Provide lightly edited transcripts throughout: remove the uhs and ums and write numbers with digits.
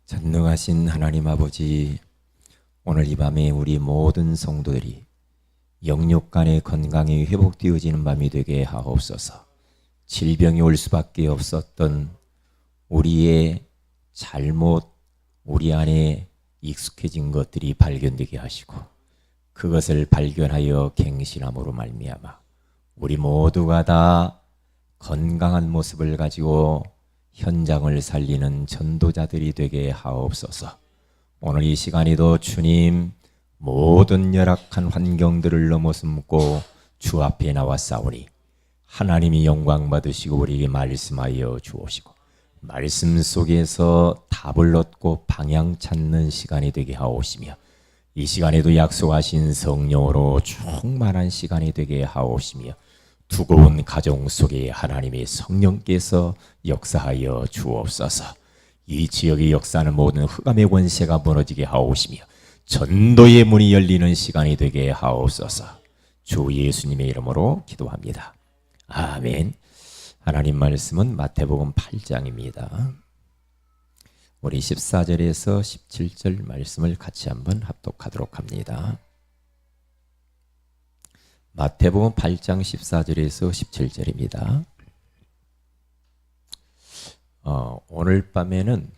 전능하신 하나님 아버지, 오늘 이 밤에 우리 모든 성도들이 영육 간의 건강이 회복되어지는 밤이 되게 하옵소서. 질병이 올 수밖에 없었던 우리의 잘못, 우리 안에 익숙해진 것들이 발견되게 하시고, 그것을 발견하여 갱신함으로 말미암아 우리 모두가 다 건강한 모습을 가지고 현장을 살리는 전도자들이 되게 하옵소서. 오늘 이 시간에도 주님, 모든 열악한 환경들을 넘어섬고 주 앞에 나와 싸우니 하나님이 영광 받으시고 우리에게 말씀하여 주옵시고, 말씀 속에서 답을 얻고 방향 찾는 시간이 되게 하옵시며, 이 시간에도 약속하신 성령으로 충만한 시간이 되게 하옵시며, 두꺼운 가정 속에 하나님의 성령께서 역사하여 주옵소서. 이 지역의 역사는 모든 흑암의 권세가 무너지게 하옵시며 전도의 문이 열리는 시간이 되게 하옵소서. 주 예수님의 이름으로 기도합니다. 아멘. 하나님 말씀은 마태복음 8장입니다. 우리 14절에서 17절 말씀을 같이 한번 합독하도록 합니다. 마태복음 8장 14절에서 17절입니다. 오늘 밤에는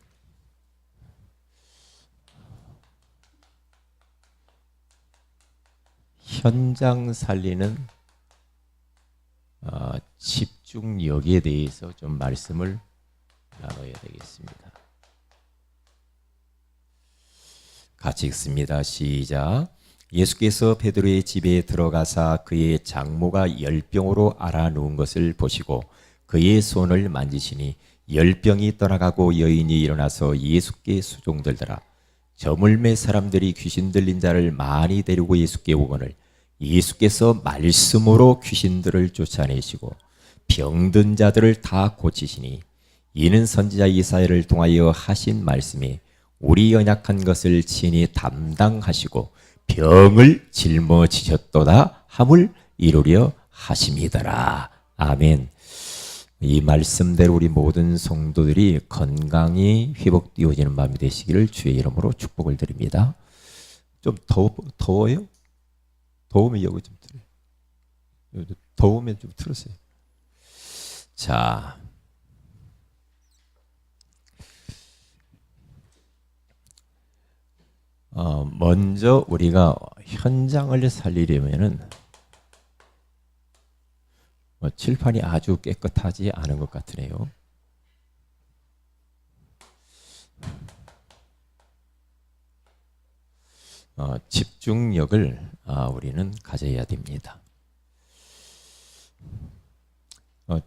현장 살리는 집중력에 대해서 좀 말씀을 나눠야 되겠습니다. 같이 읽습니다. 시작. 예수께서 베드로의 집에 들어가사 그의 장모가 열병으로 앓아누운 것을 보시고 그의 손을 만지시니 열병이 떠나가고 여인이 일어나서 예수께 수종들더라. 저물매 사람들이 귀신 들린 자를 많이 데리고 예수께 오거늘 예수께서 말씀으로 귀신들을 쫓아내시고 병든 자들을 다 고치시니, 이는 선지자 이사야를 통하여 하신 말씀이 우리 연약한 것을 친히 담당하시고 병을 짊어지셨도다 함을 이루려 하심이더라. 아멘. 이 말씀대로 우리 모든 성도들이 건강이 회복되어지는 밤이 되시기를 주의 이름으로 축복을 드립니다. 좀 더워요? 더우면 여기 좀 틀어요. 더우면 좀 틀으세요. 자, 먼저 우리가 현장을 살리려면은 칠판이 아주 깨끗하지 않은 것 같으네요. 집중력을 우리는 가져야 됩니다.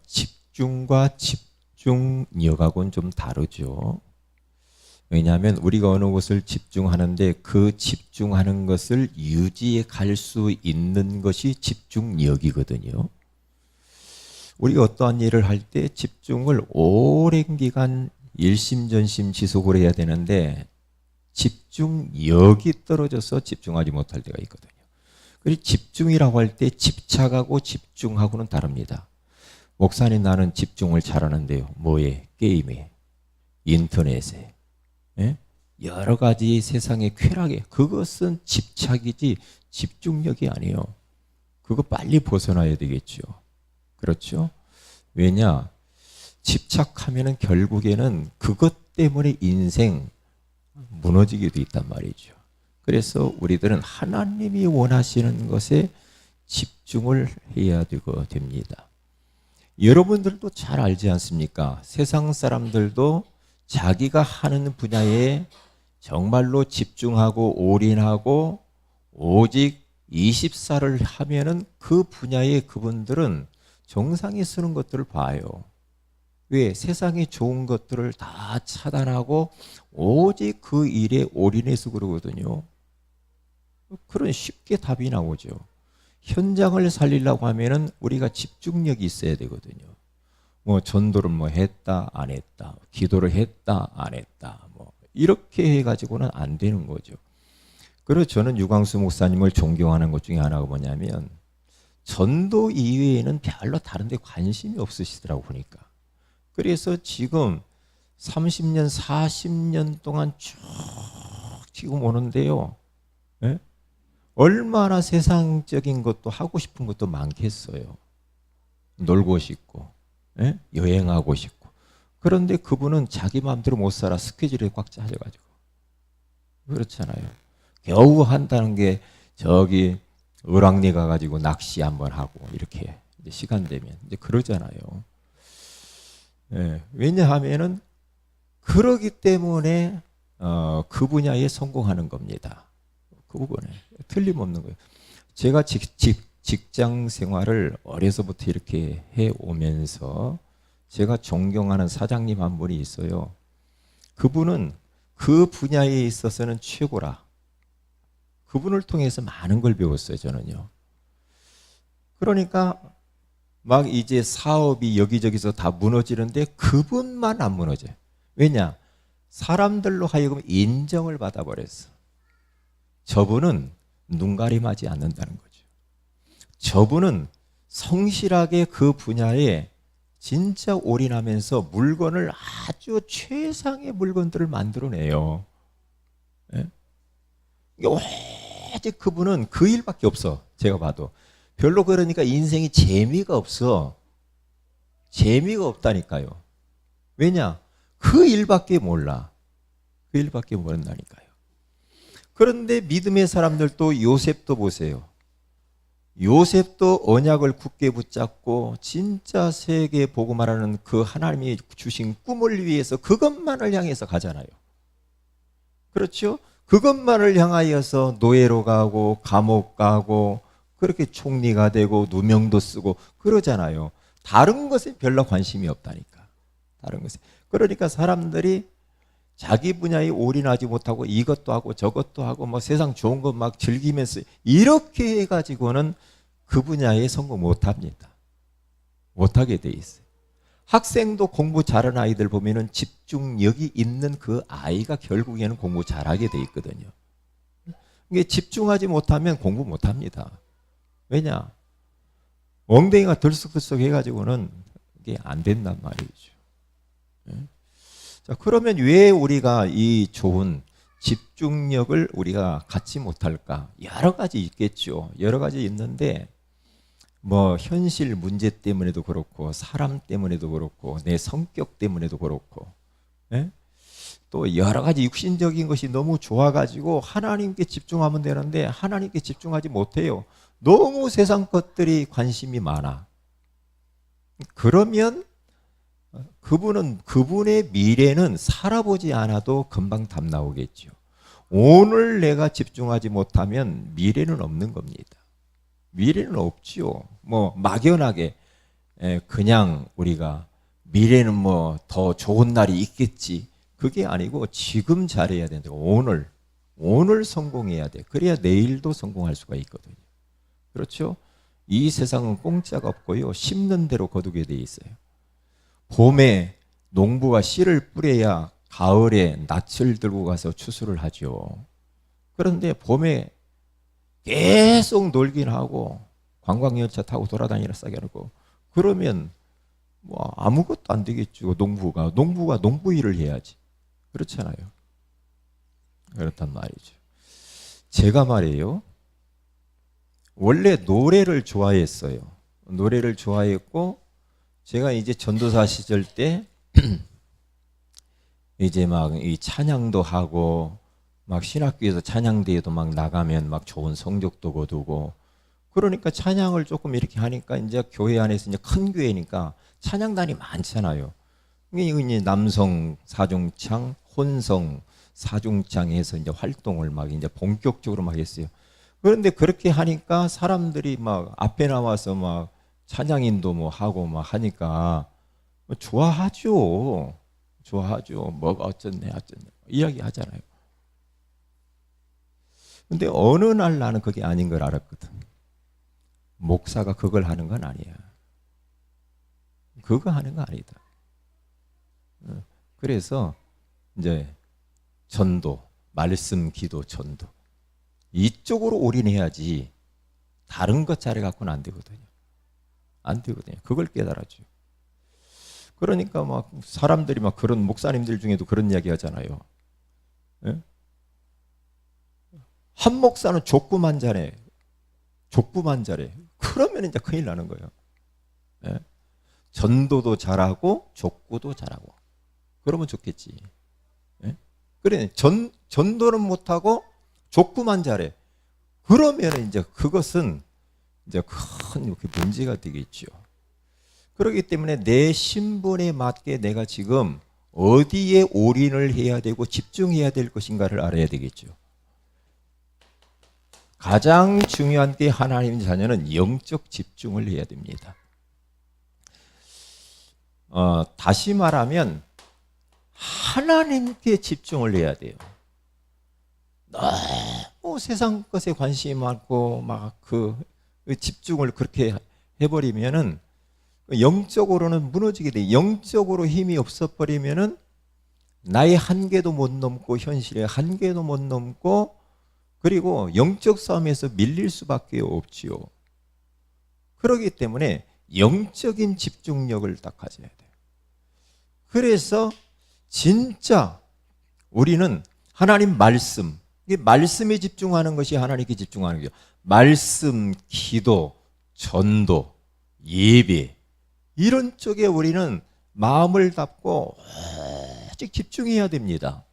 집중과 집중력하고는 좀 다르죠. 왜냐하면 우리가 어느 곳을 집중하는데 그 집중하는 것을 유지해 갈 수 있는 것이 집중력이거든요. 우리가 어떠한 일을 할 때 집중을 오랜 기간 일심전심 지속을 해야 되는데 집중력이 떨어져서 집중하지 못할 때가 있거든요. 그리고 집중이라고 할 때 집착하고 집중하고는 다릅니다. 목사님, 나는 집중을 잘하는데요. 뭐에? 게임에, 인터넷에, 여러 가지 세상의 쾌락에, 그것은 집착이지 집중력이 아니에요. 그거 빨리 벗어나야 되겠죠. 그렇죠? 왜냐? 집착하면은 결국에는 그것 때문에 인생 무너지게 돼 있단 말이죠. 그래서 우리들은 하나님이 원하시는 것에 집중을 해야 되고 됩니다. 여러분들도 잘 알지 않습니까? 세상 사람들도 자기가 하는 분야에 정말로 집중하고 올인하고 오직 24를 하면은 그 분야에 그분들은 정상이 쓰는 것들을 봐요. 왜? 세상에 좋은 것들을 다 차단하고 오직 그 일에 올인해서 그러거든요. 그런 쉽게 답이 나오죠. 현장을 살리려고 하면은 우리가 집중력이 있어야 되거든요. 뭐 전도를 뭐 했다 안 했다, 기도를 했다 안 했다, 뭐 이렇게 해가지고는 안 되는 거죠. 그래서 저는 유광수 목사님을 존경하는 것 중에 하나가 뭐냐면 전도 이외에는 별로 다른 데 관심이 없으시더라고 보니까. 그래서 지금 30년, 40년 동안 쭉 지금 오는데요. 예? 얼마나 세상적인 것도 하고 싶은 것도 많겠어요. 놀고 싶고, 예? 여행하고 싶고. 그런데 그분은 자기 마음대로 못 살아. 스케줄이 꽉 짜져가지고. 그렇잖아요. 겨우 한다는 게 저기 을왕리 가가지고 낚시 한번 하고 이렇게 이제 시간 되면 이제 그러잖아요. 예, 왜냐하면은 그러기 때문에 그 분야에 성공하는 겁니다. 그 부분에 틀림없는 거예요. 제가 직장 생활을 어려서부터 이렇게 해 오면서 제가 존경하는 사장님 한 분이 있어요. 그분은 그 분야에 있어서는 최고라. 그분을 통해서 많은 걸 배웠어요, 저는요. 그러니까 막 이제 사업이 여기저기서 다 무너지는데 그분만 안 무너져요. 왜냐? 사람들로 하여금 인정을 받아버렸어. 저분은 눈가림하지 않는다는 거죠. 저분은 성실하게 그 분야에 진짜 올인하면서 물건을 아주 최상의 물건들을 만들어내요. 예? 오직 그분은 그 일밖에 없어. 제가 봐도. 별로 그러니까 인생이 재미가 없어. 재미가 없다니까요. 왜냐? 그 일밖에 몰라. 그 일밖에 모른다니까요. 그런데 믿음의 사람들도 요셉도 보세요. 요셉도 언약을 굳게 붙잡고 진짜 세계 복음하라는 그 하나님이 주신 꿈을 위해서 그것만을 향해서 가잖아요. 그렇죠? 그것만을 향하여서 노예로 가고 감옥 가고 그렇게 총리가 되고 누명도 쓰고 그러잖아요. 다른 것에 별로 관심이 없다니까. 다른 것에. 그러니까 사람들이 자기 분야에 올인하지 못하고 이것도 하고 저것도 하고 뭐 세상 좋은 것 막 즐기면서 이렇게 해가지고는 그 분야에 성공 못합니다. 못하게 돼 있어요. 학생도 공부 잘하는 아이들 보면은 집중력이 있는 그 아이가 결국에는 공부 잘하게 돼 있거든요. 이게 집중하지 못하면 공부 못합니다. 왜냐? 엉덩이가 들썩들썩 해가지고는 이게 안 된단 말이죠. 자, 그러면 왜 우리가 이 좋은 집중력을 우리가 갖지 못할까? 여러 가지 있겠죠. 여러 가지 있는데 뭐 현실 문제 때문에도 그렇고 사람 때문에도 그렇고 내 성격 때문에도 그렇고 예? 또 여러 가지 육신적인 것이 너무 좋아가지고 하나님께 집중하면 되는데 하나님께 집중하지 못해요. 너무 세상 것들이 관심이 많아. 그러면 그분은 그분의 미래는 살아보지 않아도 금방 답 나오겠죠. 오늘 내가 집중하지 못하면 미래는 없는 겁니다. 미래는 없지요. 뭐 막연하게 그냥 우리가 미래는 뭐 더 좋은 날이 있겠지. 그게 아니고 지금 잘해야 된다. 오늘 성공해야 돼. 그래야 내일도 성공할 수가 있거든요. 그렇죠? 이 세상은 공짜가 없고요. 심는 대로 거두게 돼 있어요. 봄에 농부가 씨를 뿌려야 가을에 낯을 들고 가서 추수를 하죠. 그런데 봄에 계속 놀긴 하고 관광열차 타고 돌아다니라 싸게 하고 그러면 뭐 아무것도 안 되겠죠. 농부가 농부 일을 해야지. 그렇잖아요. 그렇단 말이죠. 제가 말이에요. 원래 노래를 좋아했어요. 노래를 좋아했고 제가 이제 전도사 시절 때 이제 막 이 찬양도 하고 막 신학교에서 찬양대회도 막 나가면 막 좋은 성적도 거두고 그러니까 찬양을 조금 이렇게 하니까 이제 교회 안에서 이제 큰 교회니까 찬양단이 많잖아요. 이게 남성 사중창, 혼성 사중창에서 이제 활동을 막 이제 본격적으로 막 했어요. 그런데 그렇게 하니까 사람들이 막 앞에 나와서 막 찬양인도 뭐 하고 막 하니까 좋아하죠. 뭐가 어쩌네 이야기 하잖아요. 근데 어느 날 나는 그게 아닌 걸 알았거든. 목사가 그걸 하는 건 아니야. 그거 하는 거 아니다. 그래서 이제 전도, 말씀, 기도, 전도 이쪽으로 올인해야지 다른 것 잘해 갖고는 안 되거든요. 안 되거든요. 그걸 깨달아줘요. 그러니까 막 사람들이 막 그런 목사님들 중에도 그런 이야기 하잖아요. 예? 한 목사는 족구만 잘해. 족구만 잘해. 그러면 이제 큰일 나는 거예요. 예? 전도도 잘하고 족구도 잘하고. 그러면 좋겠지. 예? 그래 전도는 못하고 족구만 잘해. 그러면 이제 그것은 이제 큰 문제가 되겠죠. 그렇기 때문에 내 신분에 맞게 내가 지금 어디에 올인을 해야 되고 집중해야 될 것인가를 알아야 되겠죠. 가장 중요한 게 하나님 자녀는 영적 집중을 해야 됩니다. 다시 말하면 하나님께 집중을 해야 돼요. 너무 세상 것에 관심이 많고 막 그 집중을 그렇게 해버리면은 영적으로는 무너지게 돼. 영적으로 힘이 없어버리면은 나의 한계도 못 넘고 현실의 한계도 못 넘고 그리고 영적 싸움에서 밀릴 수밖에 없지요. 그렇기 때문에 영적인 집중력을 딱 가져야 돼요. 그래서 진짜 우리는 하나님 말씀, 말씀에 집중하는 것이 하나님께 집중하는 거죠. 말씀, 기도, 전도, 예배 이런 쪽에 우리는 마음을 담고 오직 집중해야 됩니다.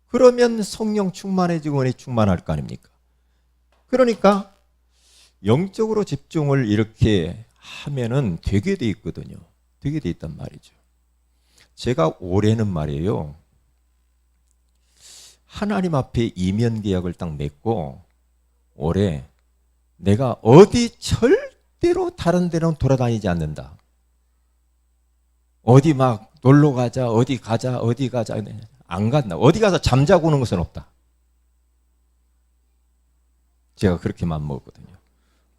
그러면 성령 충만해지고 은혜 충만할 거 아닙니까? 그러니까 영적으로 집중을 이렇게 하면은 되게 돼 있거든요. 되게 돼 있단 말이죠. 제가 올해는 말이에요. 하나님 앞에 이면 계약을 딱 맺고 올해 내가 어디 절대로 다른 데는 돌아다니지 않는다. 어디 막 놀러 가자, 어디 가자, 어디 가자. 안 간다. 어디 가서 잠자고 오는 것은 없다. 제가 그렇게 맘먹었거든요.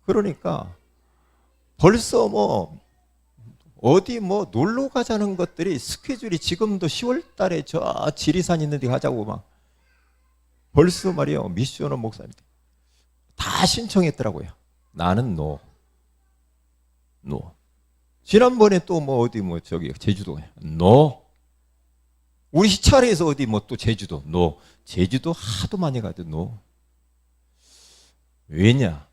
그러니까 벌써 뭐 어디 뭐 놀러 가자는 것들이 스케줄이 지금도 10월 달에 저 지리산 있는 데 가자고 막 벌써 말이요. 미션원 목사님 다 신청했더라고요. 나는 노. 지난번에 또 뭐 어디 뭐 저기 제주도 노. 우리 시차례에서 어디 뭐 또 제주도 노. 제주도 하도 많이 가도 노. 왜냐?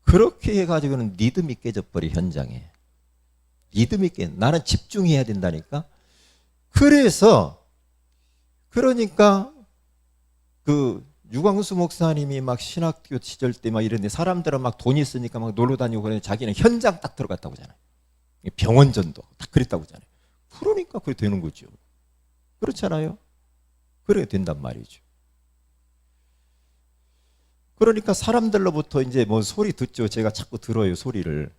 그렇게 해가지고는 리듬이 깨져버려 현장에. 리듬이 깨. 나는 집중해야 된다니까. 그러니까 그 유광수 목사님이 막 신학교 시절 때 막 이런데 사람들은 막 돈이 있으니까 막 놀러 다니고 그러는데 자기는 현장 딱 들어갔다고 하잖아요. 병원 전도 딱 그랬다고 하잖아요. 그러니까 그게 되는 거죠. 그렇잖아요. 그래 된단 말이죠. 그러니까 사람들로부터 이제 뭐 소리 듣죠. 제가 자꾸 들어요. 소리를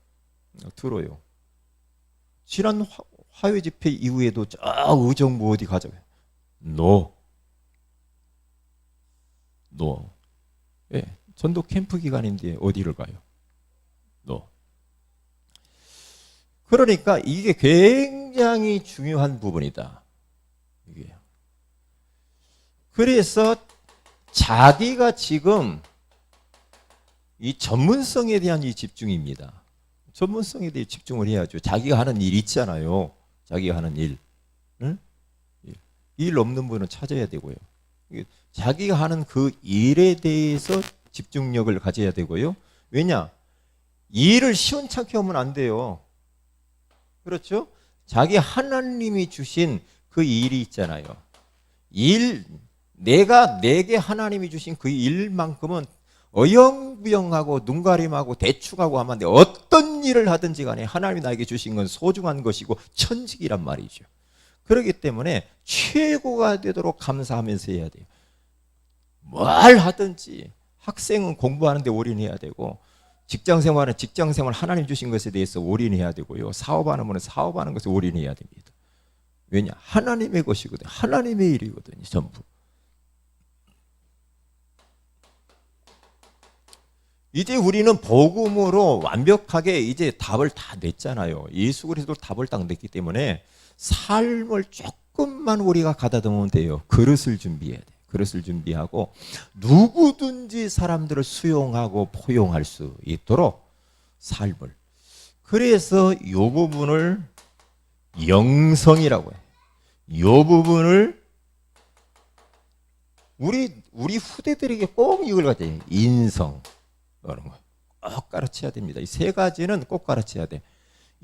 들어요. 지난 화요 집회 이후에도 저 의정부 어디 가자고요. 노. 예, 전도 캠프 기간인데 어디를 가요? 노. 그러니까 이게 굉장히 중요한 부분이다. 이게. 그래서 자기가 지금 이 전문성에 대한 이 집중입니다. 전문성에 대해 집중을 해야죠. 자기가 하는 일 있잖아요. 자기가 하는 일. 응? 일 없는 분은 찾아야 되고요. 자기가 하는 그 일에 대해서 집중력을 가져야 되고요. 왜냐? 일을 시원찮게 하면 안 돼요. 그렇죠? 자기 하나님이 주신 그 일이 있잖아요. 내게 하나님이 주신 그 일만큼은 어영부영하고 눈가림하고 대충하고 하면 안 돼. 어떤 일을 하든지 간에 하나님이 나에게 주신 건 소중한 것이고 천직이란 말이죠. 그렇기 때문에 최고가 되도록 감사하면서 해야 돼요. 뭘 하든지 학생은 공부하는데 올인해야 되고 직장생활은 직장생활 하나님 주신 것에 대해서 올인해야 되고요. 사업하는 분은 사업하는 것에 올인해야 됩니다. 왜냐? 하나님의 것이거든요. 하나님의 일이거든요. 전부. 이제 우리는 복음으로 완벽하게 이제 답을 다 냈잖아요. 예수 그리스도 답을 딱 냈기 때문에 삶을 조금만 우리가 가다듬으면 돼요. 그릇을 준비해야 돼. 그릇을 준비하고 누구든지 사람들을 수용하고 포용할 수 있도록 삶을. 그래서 이 부분을 영성이라고 해요. 이 부분을 우리 후대들에게 꼭 이걸 가져야 인성 그런 거 꼭 가르쳐야 됩니다. 이 세 가지는 꼭 가르쳐야 돼.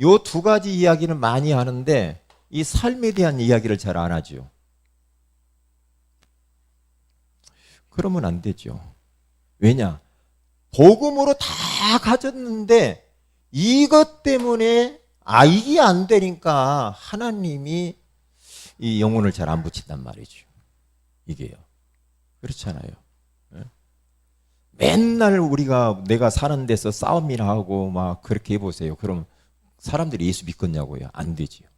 요 두 가지 이야기는 많이 하는데 이 삶에 대한 이야기를 잘 안 하죠. 그러면 안 되죠. 왜냐? 복음으로 다 가졌는데 이것 때문에 이게 안 되니까 하나님이 이 영혼을 잘 안 붙인단 말이죠. 이게요. 그렇잖아요. 맨날 내가 사는 데서 싸움이나 하고 막 그렇게 해보세요. 그럼 사람들이 예수 믿겠냐고요? 안 되지요.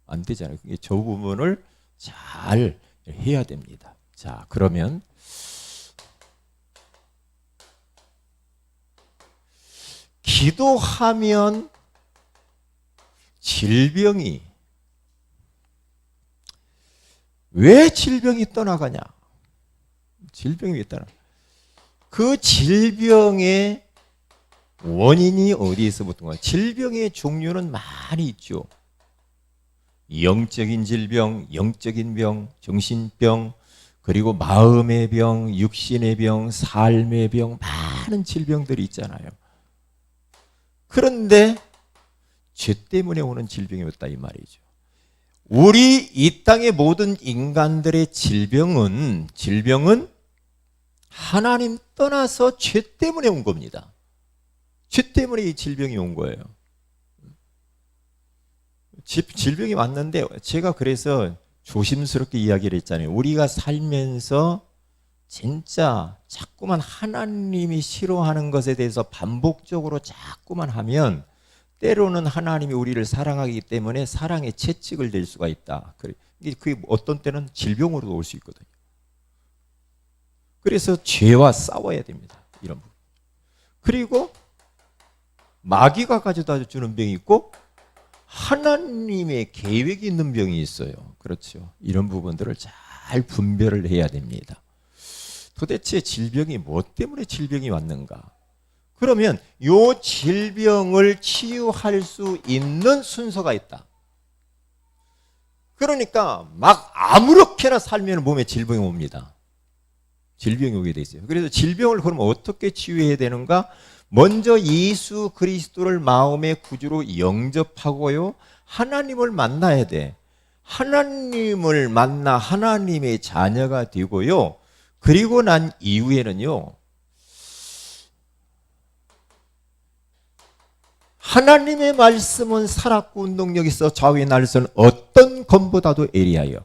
안 되잖아요. 저 부분을 잘 해야 됩니다. 자, 그러면 기도하면 질병이 왜 질병이 떠나가냐? 질병이 왜 떠나? 그 질병의 원인이 어디에서부터인가? 질병의 종류는 많이 있죠. 영적인 질병, 영적인 병, 정신병, 그리고 마음의 병, 육신의 병, 삶의 병, 많은 질병들이 있잖아요. 그런데 죄 때문에 오는 질병이 없다 이 말이죠. 우리 이 땅의 모든 인간들의 질병은 하나님 떠나서 죄 때문에 온 겁니다. 죄 때문에 이 질병이 온 거예요. 질병이 왔는데 제가 그래서 조심스럽게 이야기를 했잖아요. 우리가 살면서 진짜 자꾸만 하나님이 싫어하는 것에 대해서 반복적으로 자꾸만 하면 때로는 하나님이 우리를 사랑하기 때문에 사랑의 채찍을 댈 수가 있다. 그게 어떤 때는 질병으로도 올 수 있거든요. 그래서 죄와 싸워야 됩니다. 이런 부분. 그리고 마귀가 가져다 주는 병이 있고 하나님의 계획이 있는 병이 있어요. 그렇죠. 이런 부분들을 잘 분별을 해야 됩니다. 도대체 질병이 뭐 때문에 질병이 왔는가? 그러면 이 질병을 치유할 수 있는 순서가 있다. 그러니까 막 아무렇게나 살면 몸에 질병이 옵니다. 질병이 오게 돼 있어요. 그래서 질병을 그럼 어떻게 치유해야 되는가? 먼저 예수 그리스도를 마음의 구주로 영접하고요. 하나님을 만나야 돼. 하나님을 만나 하나님의 자녀가 되고요. 그리고 난 이후에는요. 하나님의 말씀은 살았고 운동력이 있어 좌우의 날선 어떤 검보다도 예리하여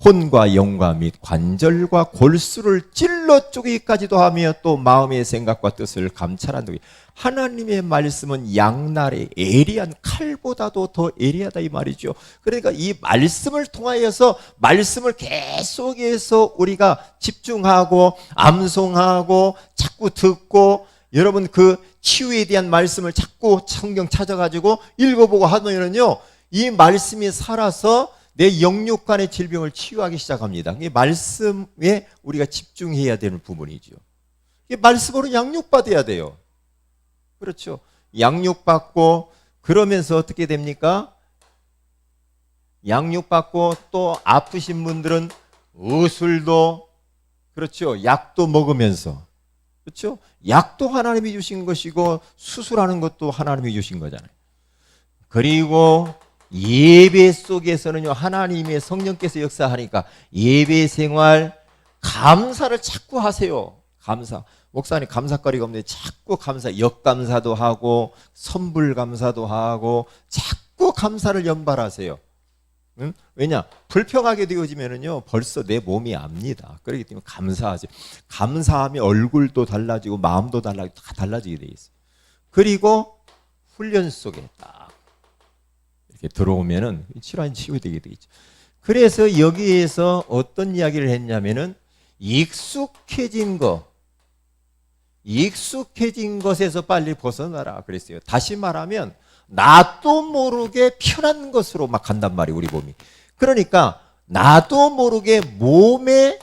혼과 영과 및 관절과 골수를 찔러 쪼개기까지도 하며 또 마음의 생각과 뜻을 감찰한다. 하나님의 말씀은 양날의 예리한 칼보다도 더 예리하다 이 말이죠. 그러니까 이 말씀을 통하여서 말씀을 계속해서 우리가 집중하고 암송하고 자꾸 듣고 여러분 그 치유에 대한 말씀을 자꾸 성경 찾아가지고 읽어보고 하면은요 이 말씀이 살아서 내 영육간의 질병을 치유하기 시작합니다. 이 말씀에 우리가 집중해야 되는 부분이죠. 이 말씀으로 양육받아야 돼요. 그렇죠. 양육받고 그러면서 어떻게 됩니까? 양육받고 또 아프신 분들은 의술도 그렇죠. 약도 먹으면서 그렇죠. 약도 하나님이 주신 것이고 수술하는 것도 하나님이 주신 거잖아요. 그리고 예배 속에서는요 하나님의 성령께서 역사하니까 예배 생활 감사를 자꾸 하세요. 감사. 목사님 감사거리가 없는데 자꾸 감사, 역감사도 하고 선불 감사도 하고 자꾸 감사를 연발하세요. 응? 왜냐? 불평하게 되어지면은요 벌써 내 몸이 압니다. 그렇기 때문에 감사하세요. 감사하면 얼굴도 달라지고 마음도 달라지고 다 달라지게 돼 있어요. 그리고 훈련 속에 딱 이렇게 들어오면은 질환이 치유되게 돼 있죠. 그래서 여기에서 어떤 이야기를 했냐면은 익숙해진 것에서 빨리 벗어나라 그랬어요. 다시 말하면 나도 모르게 편한 것으로 막 간단 말이에요, 우리 몸이. 그러니까 나도 모르게 몸에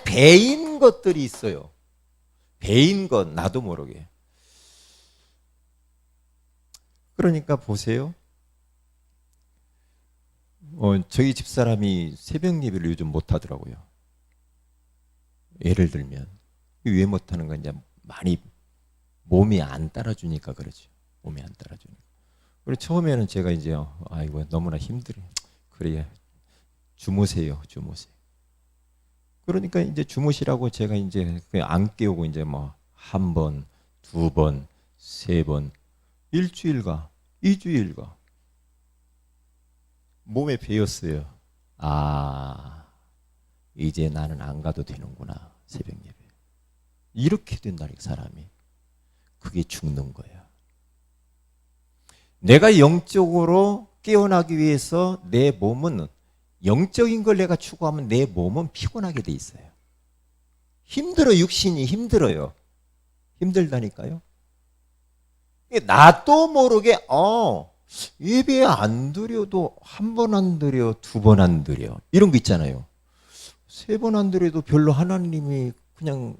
배인 것들이 있어요. 배인 것 나도 모르게. 그러니까 보세요. 저희 집사람이 새벽 예배를 요즘 못 하더라고요. 예를 들면 왜 못하는 건지 많이 몸이 안 따라주니까 그러죠. 몸이 안 따라주니까. 그리고 처음에는 제가 이제 아이고 너무나 힘들어요. 그래 주무세요. 그러니까 이제 주무시라고 제가 이제 안 깨우고 이제 뭐 한 번, 두 번, 세 번, 일주일가, 2주일가 몸에 배었어요. 아, 이제 나는 안 가도 되는구나 새벽 예배. 이렇게 된다니까 사람이. 그게 죽는 거야. 내가 영적으로 깨어나기 위해서 내 몸은 영적인 걸 내가 추구하면 내 몸은 피곤하게 돼 있어요. 힘들어. 육신이 힘들어요. 힘들다니까요. 나도 모르게 예배 안 드려도 한 번 안 드려, 두 번 안 드려 이런 거 있잖아요. 세 번 안 드려도 별로 하나님이 그냥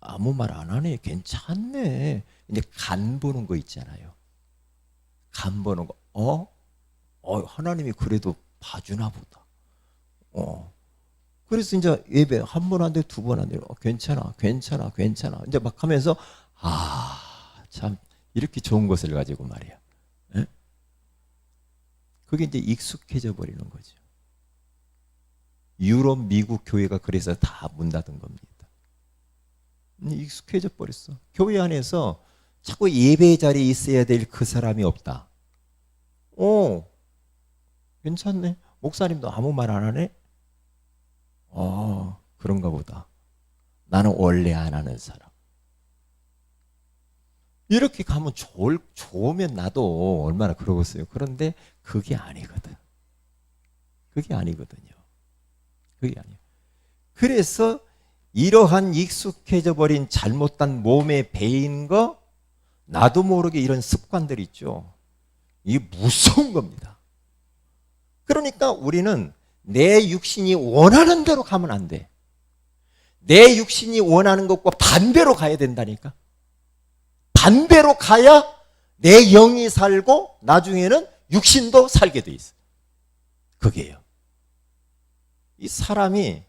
아무 말 안 하네. 괜찮네. 이제 간 보는 거 있잖아요. 간 보는 거. 하나님이 그래도 봐주나 보다. 그래서 이제 예배 한 번 안 돼, 두 번 안 돼. 괜찮아. 이제 막 하면서 참 이렇게 좋은 것을 가지고 말이야. 에? 그게 이제 익숙해져 버리는 거죠. 유럽, 미국 교회가 그래서 다 문 닫은 겁니다. 익숙해져 버렸어. 교회 안에서 자꾸 예배 자리에 있어야 될 그 사람이 없다. 괜찮네. 목사님도 아무 말 안 하네. 그런가 보다. 나는 원래 안 하는 사람. 이렇게 가면 좋으면 나도 얼마나 그러겠어요. 그런데 그게 아니거든. 그게 아니거든요. 그게 아니에요. 그래서 이러한 익숙해져 버린 잘못된 몸에 배인 거, 나도 모르게 이런 습관들 있죠. 이게 무서운 겁니다. 그러니까 우리는 내 육신이 원하는 대로 가면 안 돼. 내 육신이 원하는 것과 반대로 가야 된다니까. 반대로 가야 내 영이 살고 나중에는 육신도 살게 돼 있어. 그게요. 이 사람이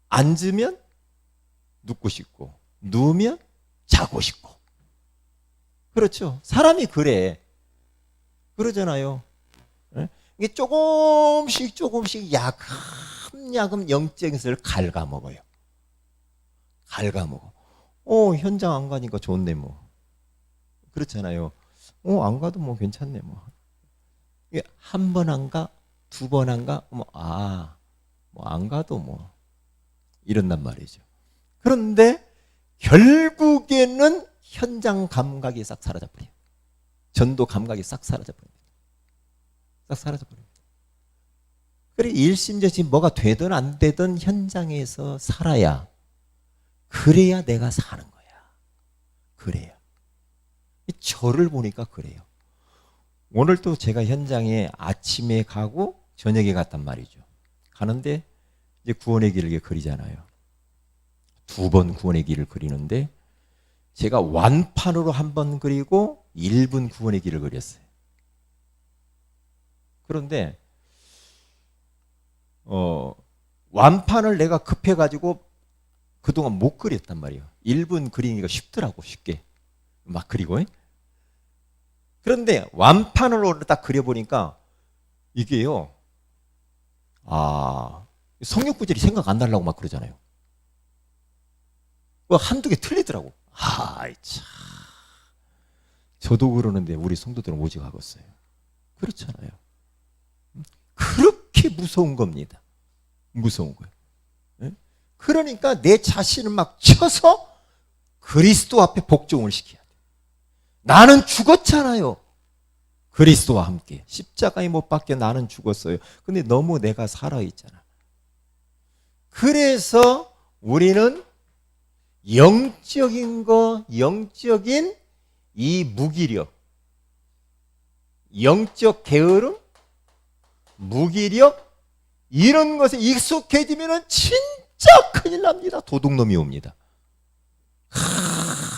앉으면 눕고 싶고 누우면 자고 싶고. 그렇죠. 사람이 그래. 그러잖아요. 이게 조금씩 야금야금 영적인 것을 갉아먹어요. 갉아먹어. 현장 안 가니까 좋네 뭐. 그렇잖아요. 안 가도 뭐 괜찮네 뭐. 한 번 안 가, 두 번 안 가, 뭐 안 가도 뭐 이런단 말이죠. 그런데 결국에는 현장 감각이 싹 사라져버려요. 전도 감각이 싹 사라져버립니다. 싹 사라져버립니다. 그래 일심전심 뭐가 되든 안 되든 현장에서 살아야, 그래야 내가 사는 거야. 그래요. 저를 보니까 그래요. 오늘도 제가 현장에 아침에 가고 저녁에 갔단 말이죠. 가는데 이제 구원의 길을 그리잖아요. 두 번 구원의 길을 그리는데 제가 완판으로 한 번 그리고 1분 구원의 길을 그렸어요. 그런데 완판을 내가 급해가지고 그동안 못 그렸단 말이에요. 1분 그리기가 쉽더라고. 쉽게 막 그리고. 그런데 완판으로 딱 그려보니까 이게요, 성역 구절이 생각 안 나려고 막 그러잖아요. 한두 개 틀리더라고. 참. 저도 그러는데 우리 성도들은 오직 하겠어요. 그렇잖아요. 그렇게 무서운 겁니다. 무서운 거예요. 그러니까 내 자신을 막 쳐서 그리스도 앞에 복종을 시켜야 돼. 나는 죽었잖아요. 그리스도와 함께 십자가에 못 박혀 나는 죽었어요. 근데 너무 내가 살아있잖아. 그래서 우리는 영적인 이 무기력, 영적 게으름, 무기력, 이런 것에 익숙해지면 진짜 큰일 납니다. 도둑놈이 옵니다.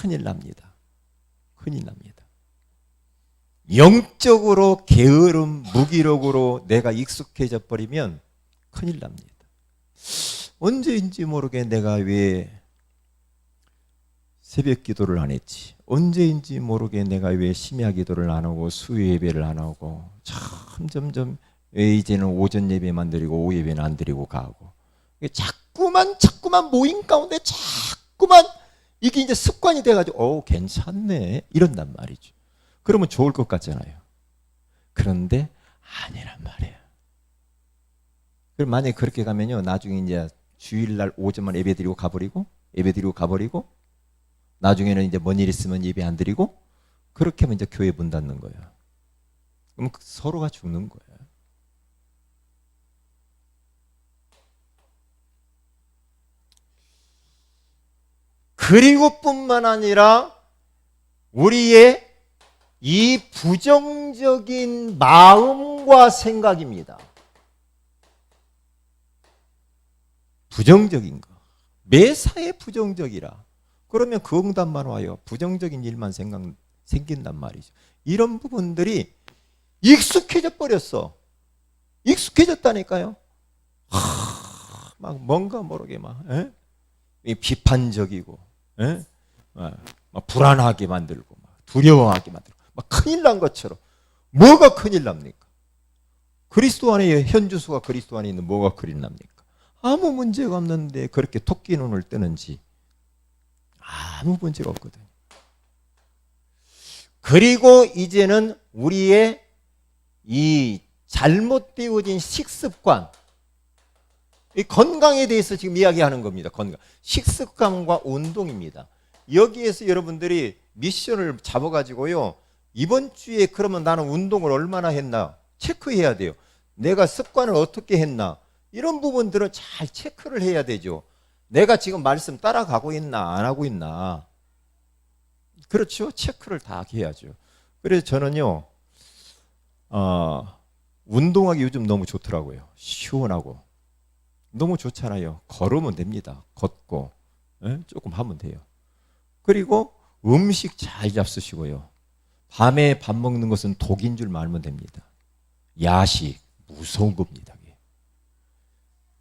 큰일 납니다. 큰일 납니다. 영적으로 게으름, 무기력으로 내가 익숙해져 버리면 큰일 납니다. 언제인지 모르게 내가 왜 새벽 기도를 안 했지? 언제인지 모르게 내가 왜 심야 기도를 안 하고 수요 예배를 안 하고 점점 왜 이제는 오전 예배만 드리고 오후 예배는 안 드리고 가고 자꾸만 모임 가운데 자꾸만 이게 이제 습관이 돼가지고 괜찮네 이런단 말이죠. 그러면 좋을 것 같잖아요. 그런데 아니란 말이에요. 그럼 만약에 그렇게 가면요 나중에 이제 주일날 오전만 예배 드리고 가버리고 나중에는 이제 뭔 일 있으면 예배 안 드리고 그렇게 하면 이제 교회 문 닫는 거예요. 그럼 서로가 죽는 거예요. 그리고 뿐만 아니라 우리의 이 부정적인 마음과 생각입니다. 부정적인 거. 매사에 부정적이라. 그러면 그 응답만 와요. 부정적인 일만 생긴단 말이죠. 이런 부분들이 익숙해져 버렸어. 익숙해졌다니까요. 막 뭔가 모르게 막 비판적이고 막 불안하게 만들고 막 두려워하게 만들고 막 큰일 난 것처럼. 뭐가 큰일 납니까? 그리스도 안에 현주소가 그리스도 안에 있는 뭐가 큰일 납니까? 아무 문제가 없는데 그렇게 토끼 눈을 뜨는지 아무 문제가 없거든요. 그리고 이제는 우리의 이 잘못되어진 식습관, 이 건강에 대해서 지금 이야기하는 겁니다. 건강. 식습관과 운동입니다. 여기에서 여러분들이 미션을 잡아가지고요. 이번 주에 그러면 나는 운동을 얼마나 했나 체크해야 돼요. 내가 습관을 어떻게 했나 이런 부분들은 잘 체크를 해야 되죠. 내가 지금 말씀 따라가고 있나 안 하고 있나. 그렇죠. 체크를 다 해야죠. 그래서 저는요 운동하기 요즘 너무 좋더라고요. 시원하고 너무 좋잖아요. 걸으면 됩니다. 걷고 조금 하면 돼요. 그리고 음식 잘 잡수시고요. 밤에 밥 먹는 것은 독인 줄 알면 됩니다. 야식 무서운 겁니다.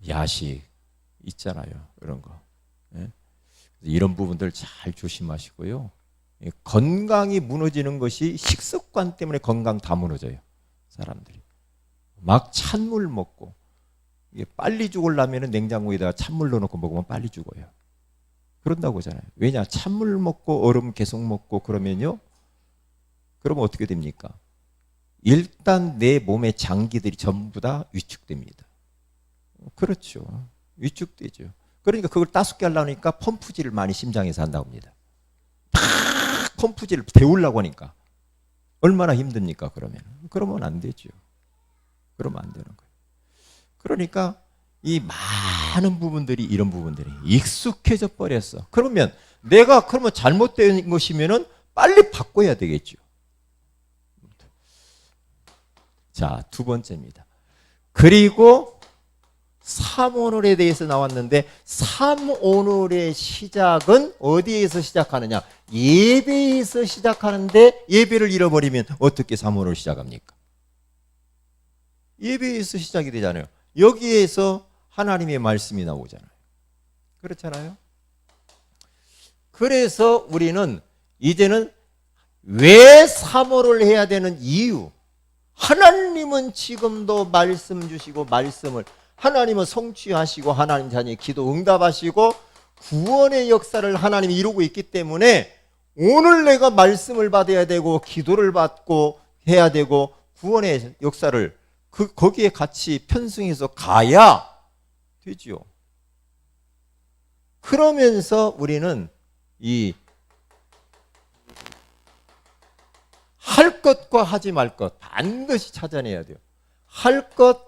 야식 있잖아요. 이런 거. 이런 부분들 잘 조심하시고요. 건강이 무너지는 것이 식습관 때문에 건강 다 무너져요. 사람들이. 막 찬물 먹고 빨리 죽으려면 냉장고에다가 찬물 넣어놓고 먹으면 빨리 죽어요. 그런다고 하잖아요. 왜냐? 찬물 먹고 얼음 계속 먹고 그러면요. 그러면 어떻게 됩니까? 일단 내 몸의 장기들이 전부 다 위축됩니다. 그렇죠. 위축되죠. 그러니까 그걸 따숩게 하려니까 펌프질을 많이 심장에서 한다고 합니다. 팍 펌프질을 데우려고 하니까 얼마나 힘듭니까? 그러면 안 되죠. 그러면 안 되는 거예요. 그러니까 이 많은 부분들이 이런 부분들이 익숙해져 버렸어. 그러면 내가 그러면 잘못된 것이면은 빨리 바꿔야 되겠죠. 자, 두 번째입니다. 그리고 삼오늘에 대해서 나왔는데 삼오늘의 시작은 어디에서 시작하느냐? 예배에서 시작하는데 예배를 잃어버리면 어떻게 삼오늘을 시작합니까? 예배에서 시작이 되잖아요. 여기에서 하나님의 말씀이 나오잖아요. 그렇잖아요. 그래서 우리는 이제는 왜 삼오를 해야 되는 이유, 하나님은 지금도 말씀 주시고 말씀을 하나님은 성취하시고 하나님 자녀의 기도 응답하시고 구원의 역사를 하나님이 이루고 있기 때문에 오늘 내가 말씀을 받아야 되고 기도를 받고 해야 되고 구원의 역사를 거기에 같이 편승해서 가야 되지요. 그러면서 우리는 이 할 것과 하지 말 것 반드시 찾아내야 돼요. 할 것,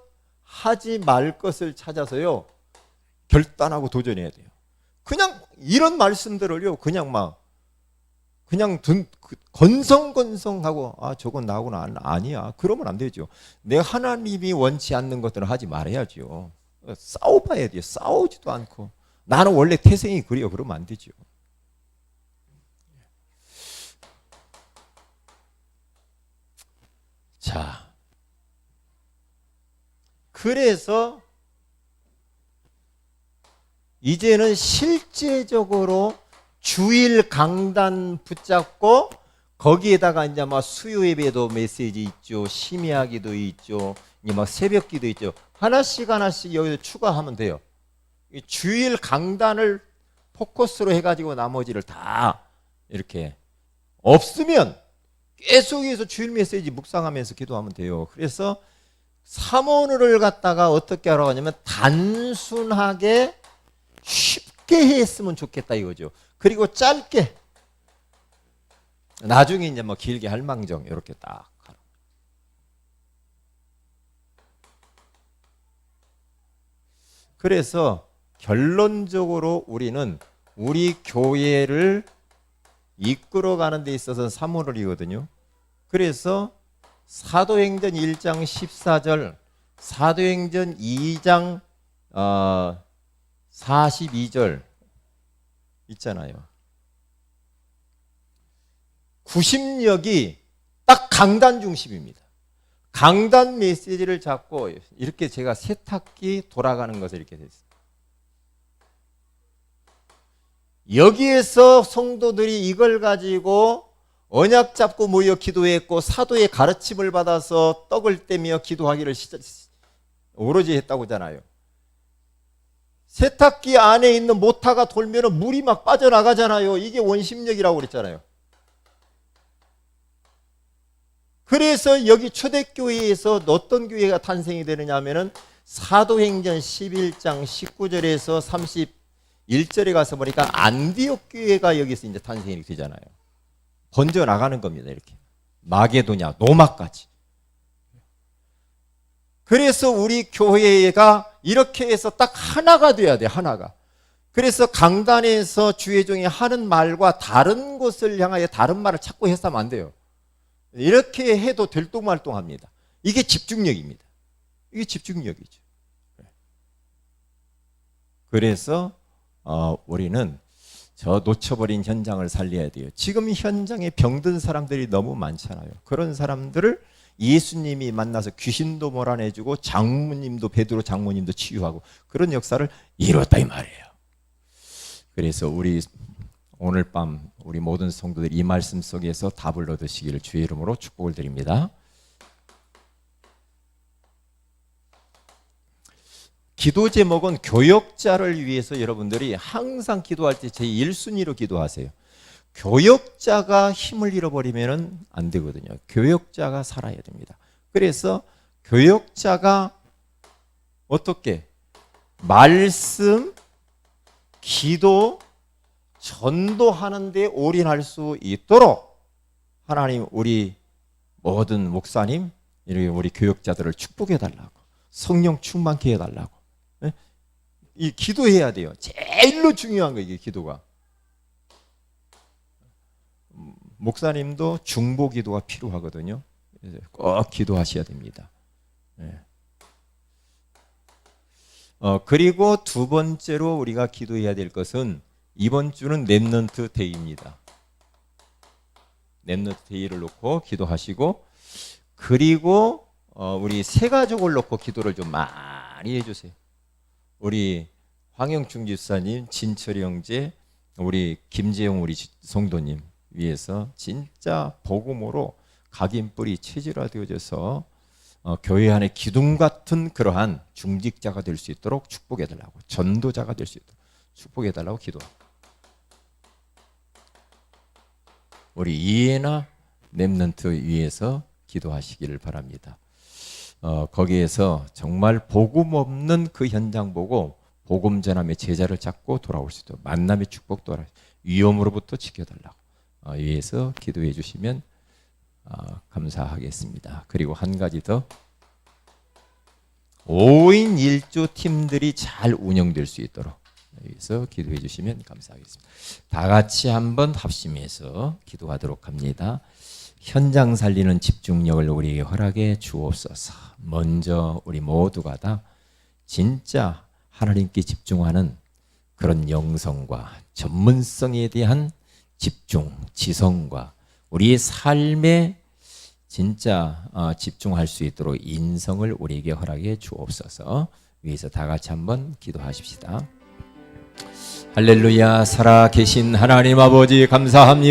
하지 말 것을 찾아서요. 결단하고 도전해야 돼요. 그냥 이런 말씀들을요. 그냥 건성건성하고 저건 나하고는 아니야. 그러면 안 되죠. 내가 하나님이 원치 않는 것들을 하지 말아야죠. 싸워봐야 돼요. 싸우지도 않고 나는 원래 태생이 그래요. 그러면 안 되죠. 자, 그래서 이제는 실제적으로 주일 강단 붙잡고 거기에다가 이제 막 수요 예배도 메시지 있죠. 심야기도 있죠. 이제 막 새벽기도 있죠. 하나씩 여기서 추가하면 돼요. 주일 강단을 포커스로 해가지고 나머지를 다 이렇게 없으면 계속해서 주일 메시지 묵상하면서 기도하면 돼요. 그래서 삼원을 갖다가 어떻게 하라고 하냐면 단순하게 쉽게 했으면 좋겠다 이거죠. 그리고 짧게, 나중에 이제 뭐 길게 할 망정 이렇게 딱 하라. 그래서 결론적으로 우리는 우리 교회를 이끌어가는 데 있어서는 사모를이거든요. 그래서 사도행전 1장 14절, 사도행전 2장 42절 있잖아요. 구심력이 딱 강단 중심입니다. 강단 메시지를 잡고 이렇게 제가 세탁기 돌아가는 것을 이렇게 됐어요. 여기에서 성도들이 이걸 가지고 언약 잡고 모여 기도했고 사도의 가르침을 받아서 떡을 떼며 기도하기를 오로지 했다고 하잖아요. 세탁기 안에 있는 모타가 돌면 물이 막 빠져나가잖아요. 이게 원심력이라고 그랬잖아요. 그래서 여기 초대교회에서 어떤 교회가 탄생이 되느냐 하면은 사도행전 11장 19절에서 31절에 가서 보니까 안디옥 교회가 여기서 이제 탄생이 되잖아요. 번져 나가는 겁니다. 이렇게 마게도냐 노마까지. 그래서 우리 교회가 이렇게 해서 딱 하나가 돼야 돼. 하나가. 그래서 강단에서 주의 종이 하는 말과 다른 곳을 향하여 다른 말을 찾고 해서는 안 돼요. 이렇게 해도 들뚱말뚱합니다. 이게 집중력입니다. 이게 집중력이죠. 그래서 우리는 저 놓쳐버린 현장을 살려야 돼요. 지금 현장에 병든 사람들이 너무 많잖아요. 그런 사람들을 예수님이 만나서 귀신도 몰아내주고 장모님도 베드로 장모님도 치유하고 그런 역사를 이뤘다 이 말이에요. 그래서 우리 오늘 밤 우리 모든 성도들이 이 말씀 속에서 답을 얻으시기를 주의 이름으로 축복을 드립니다. 기도 제목은 교역자를 위해서 여러분들이 항상 기도할 때 제 1순위로 기도하세요. 교역자가 힘을 잃어버리면 안 되거든요. 교역자가 살아야 됩니다. 그래서 교역자가 어떻게 말씀, 기도, 전도하는 데 올인할 수 있도록 하나님 우리 모든 목사님, 우리 교역자들을 축복해 달라고, 성령 충만케 해 달라고. 이 기도해야 돼요. 제일로 중요한 거 이게 기도가. 목사님도 중보 기도가 필요하거든요. 꼭 기도하셔야 됩니다. 그리고 두 번째로 우리가 기도해야 될 것은 이번 주는 렘넌트 데이입니다. 렘넌트 데이를 놓고 기도하시고, 그리고 우리 세 가족을 놓고 기도를 좀 많이 해주세요. 우리 황영충 집사님, 진철이 형제, 우리 김재용 우리 성도님 위해서 진짜 복음으로 각인뿌리 체질화되어져서 교회 안에 기둥 같은 그러한 중직자가 될 수 있도록 축복해달라고, 전도자가 될 수 있도록 축복해달라고 기도합니다. 우리 이해나 렘넌트 위해서 기도하시기를 바랍니다. 거기에서 정말 복음 없는 그 현장 보고 복음 전함의 제자를 찾고 돌아올 수 있도록 만남의 축복 돌아 위험으로부터 지켜달라고 위해서 기도해 주시면 감사하겠습니다. 그리고 한 가지 더, 5인 1조 팀들이 잘 운영될 수 있도록 위해서 기도해 주시면 감사하겠습니다. 다 같이 한번 합심해서 기도하도록 합니다. 현장 살리는 집중력을 우리에게 허락해 주옵소서. 먼저 우리 모두가 다 진짜 하나님께 집중하는 그런 영성과 전문성에 대한 집중, 지성과 우리의 삶의 진짜 집중할 수 있도록 인성을 우리에게 허락해 주옵소서. 위에서 다 같이 한번 기도하십시다. 할렐루야. 살아계신 하나님 아버지 감사합니다.